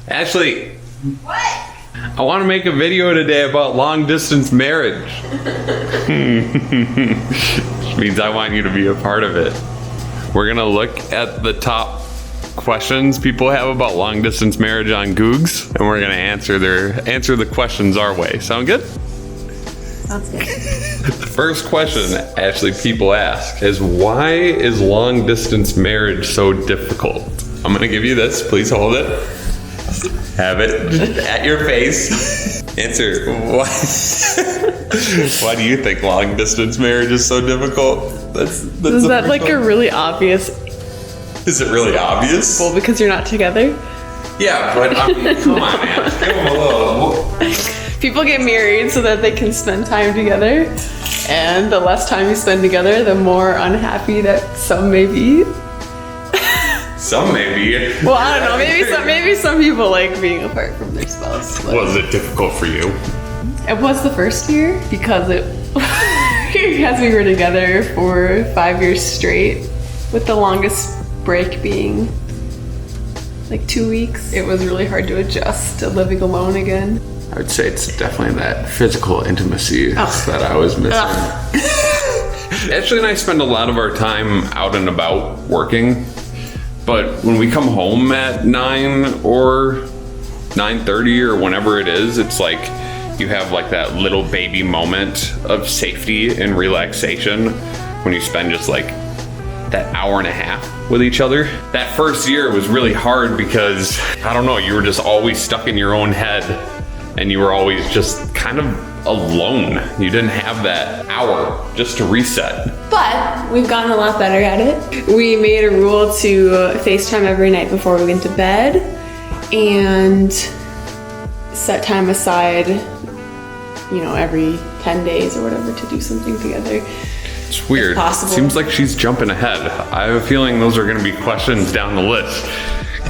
Ashley, What? I want to make a video today about long distance marriage. Which means I want you to be a part of it. We're going to look at the top questions people have about long distance marriage on Googs, and we're going to answer the questions our way. Sound good? Sounds good. The first question actually people ask is, why is long distance marriage so difficult? I'm going to give you this. Please hold it. Have it at your face. Answer. Why? Why do you think long distance marriage is so difficult? That's Is that like a really obvious? Is it really obvious? Well, because you're not together. Yeah, but I mean, come on, man. Just give them a little. People get married so that they can spend time together, and the less time you spend together, the more unhappy that some may be. Some may be. Well, I don't know. Maybe some people like being apart from their spouse. But Was it difficult for you? it was the first year because because we were together for 5 years straight, with the longest break being like 2 weeks. It was really hard to adjust to living alone again. I would say it's definitely that physical intimacy that I was missing. Ashley and I spend a lot of our time out and about working, but when we come home at 9 or 9:30 or whenever it is, it's like you have like that little baby moment of safety and relaxation when you spend just like that hour and a half with each other. That first year was really hard because, I don't know, you were just always stuck in your own head and you were always just kind of alone. You didn't have that hour just to reset. But we've gotten a lot better at it. We made a rule to FaceTime every night before we went to bed and set time aside, every 10 days or whatever to do something together. It's weird. Possible. Seems like she's jumping ahead. I have a feeling those are going to be questions down the list.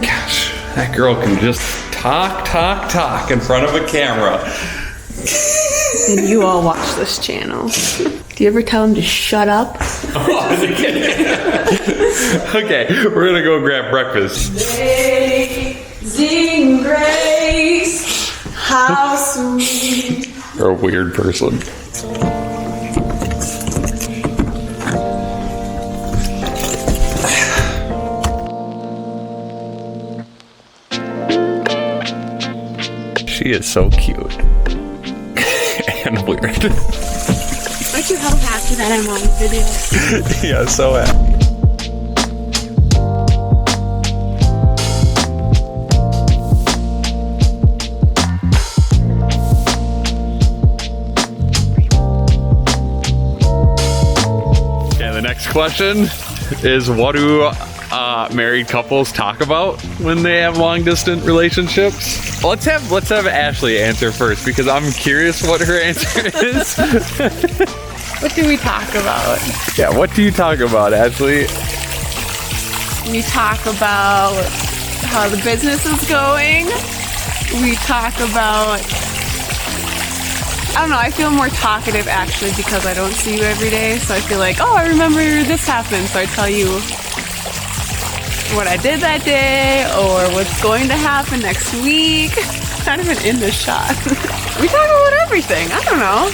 Gosh, that girl can just talk in front of a camera. And you all watch this channel. Do you ever tell them to shut up? Okay, we're going to go grab breakfast. Amazing grace, how sweet. You're a weird person. She is so cute. And weird. Aren't you hell happy that I'm on video? Yeah, so happy. Okay, the next question is, what do married couples talk about when they have long distance relationships? Let's have Ashley answer first because I'm curious what her answer is. What do we talk about? Yeah, what do you talk about, Ashley? We talk about how the business is going. We talk about, I don't know, I feel more talkative actually because I don't see you every day. So I feel like, oh, I remember this happened. So I tell you what I did that day or what's going to happen next week. Kind of an in the shot. We talk about everything. I don't know.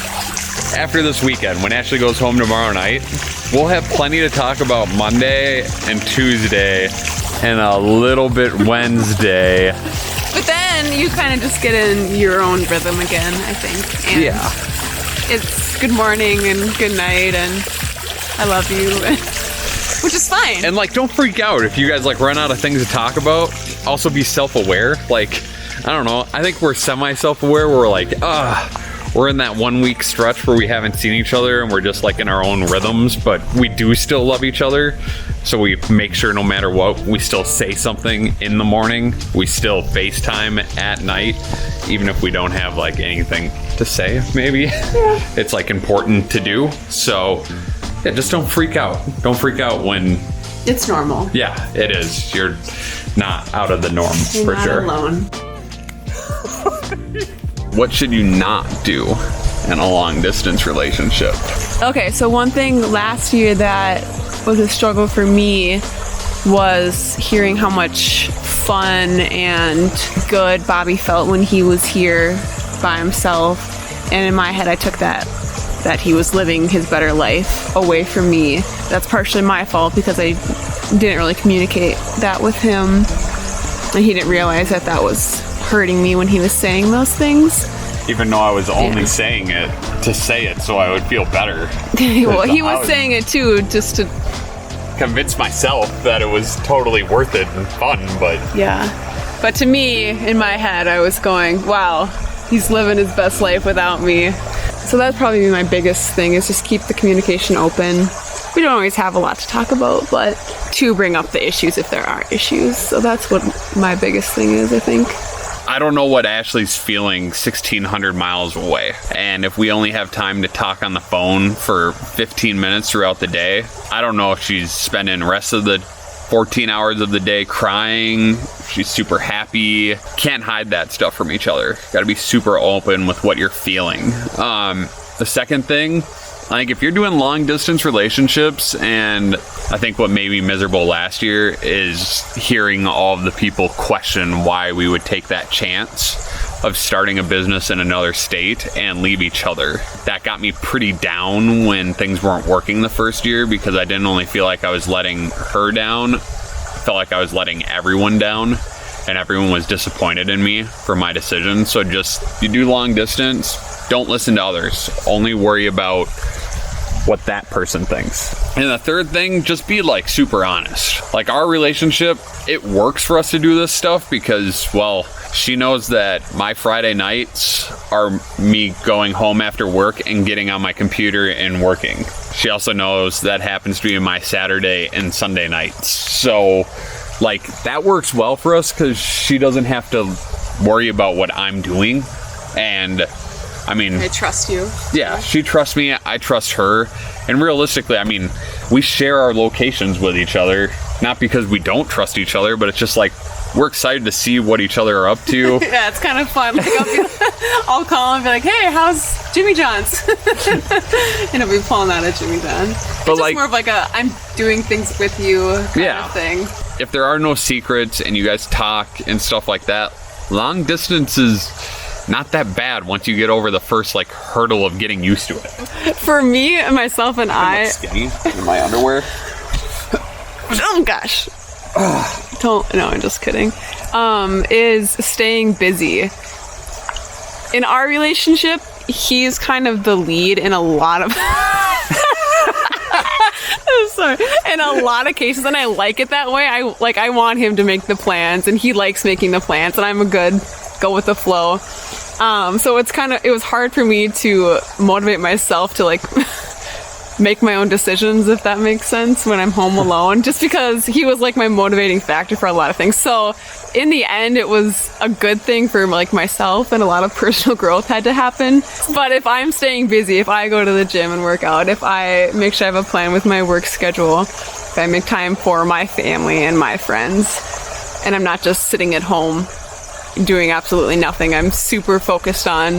After this weekend, when Ashley goes home tomorrow night, we'll have plenty to talk about Monday and Tuesday and a little bit Wednesday. But then you kind of just get in your own rhythm again, I think. And Yeah. it's good morning and good night and I love you, which is fine. And like, don't freak out if you guys like run out of things to talk about. Also be self-aware. Like, I don't know, I think we're semi-self-aware. We're like, we're in that 1 week stretch where we haven't seen each other and we're just like in our own rhythms, but we do still love each other. So we make sure no matter what, we still say something in the morning. We still FaceTime at night, even if we don't have like anything to say, maybe. Yeah. It's like important to do. So yeah, just don't freak out. Don't freak out when... It's normal. Yeah, it is. You're not out of the norm. You're for not sure. alone. What should you not do in a long distance relationship? Okay, so one thing last year that was a struggle for me was hearing how much fun and good Bobby felt when he was here by himself. And in my head, I took that he was living his better life away from me. That's partially my fault because I didn't really communicate that with him. And he didn't realize that was hurting me when he was saying those things. Even though I was only saying it to say it so I would feel better. Well, he was saying it too, just to convince myself that it was totally worth it and fun, but... Yeah. But to me, in my head, I was going, wow, he's living his best life without me. So that'd probably be my biggest thing, is just keep the communication open. We don't always have a lot to talk about, but to bring up the issues if there are issues. So that's what my biggest thing is, I think. I don't know what Ashley's feeling 1,600 miles away. And if we only have time to talk on the phone for 15 minutes throughout the day, I don't know if she's spending the rest of the 14 hours of the day crying. She's super happy. Can't hide that stuff from each other. Got to be super open with what you're feeling. The second thing, like if you're doing long distance relationships, and I think what made me miserable last year is hearing all of the people question why we would take that chance of starting a business in another state and leave each other. That got me pretty down when things weren't working the first year, because I didn't only feel like I was letting her down, I felt like I was letting everyone down, and everyone was disappointed in me for my decision. So just, you do long distance, don't listen to others. Only worry about what that person thinks. And the third thing, just be like super honest. Like our relationship, it works for us to do this stuff because, well, she knows that my Friday nights are me going home after work and getting on my computer and working. She also knows that happens to be my Saturday and Sunday nights. So like that works well for us because she doesn't have to worry about what I'm doing. And I mean, I trust you. Yeah, she trusts me, I trust her. And realistically, I mean, we share our locations with each other, not because we don't trust each other, but it's just like, we're excited to see what each other are up to. Yeah, it's kind of fun. Like, I'll call and be like, hey, how's Jimmy John's? And I'll be pulling out at Jimmy John's. But it's like, more of like a, I'm doing things with you kind of thing. If there are no secrets and you guys talk and stuff like that, long distance is not that bad once you get over the first like hurdle of getting used to it. For me, myself, and I skinny in my underwear. Oh gosh. No, I'm just kidding. Is staying busy. In our relationship, he's kind of the lead in a lot of I'm sorry. In a lot of cases, and I like it that way. I want him to make the plans, and he likes making the plans, and I'm a good go with the flow. So it was hard for me to motivate myself to like make my own decisions, if that makes sense, when I'm home alone, just because he was like my motivating factor for a lot of things. So in the end, it was a good thing for like myself, and a lot of personal growth had to happen. But if I'm staying busy, if I go to the gym and work out, if I make sure I have a plan with my work schedule, if I make time for my family and my friends, and I'm not just sitting at home doing absolutely nothing, I'm super focused on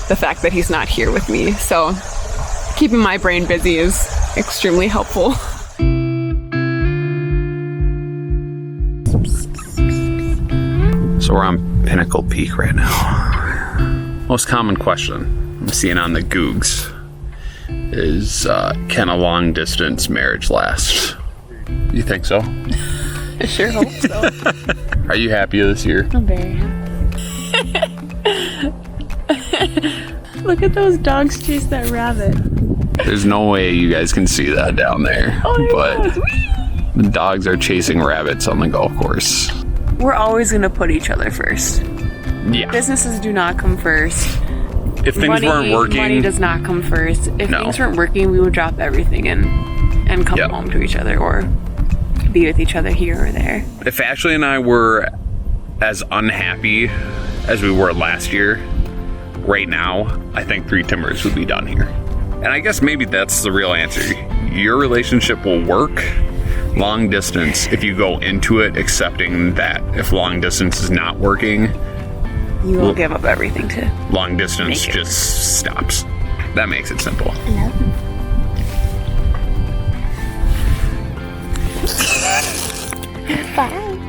the fact that he's not here with me. So keeping my brain busy is extremely helpful. So we're on Pinnacle Peak right now. Most common question I'm seeing on the Googs is, can a long distance marriage last? You think so? I sure hope so. Are you happy this year? I'm very happy. Look at those dogs chase that rabbit. There's no way you guys can see that down there, but the dogs are chasing rabbits on the golf course. We're always going to put each other first. Yeah. Businesses do not come first. If things weren't working... Money does not come first. If things weren't working, we would drop everything and come home to each other, or be with each other here or there. If Ashley and I were as unhappy as we were last year, right now, I think Three Timbers would be done here. And I guess maybe that's the real answer. Your relationship will work long distance if you go into it accepting that if long distance is not working, you will give up everything to long distance just stops. That makes it simple. Bye.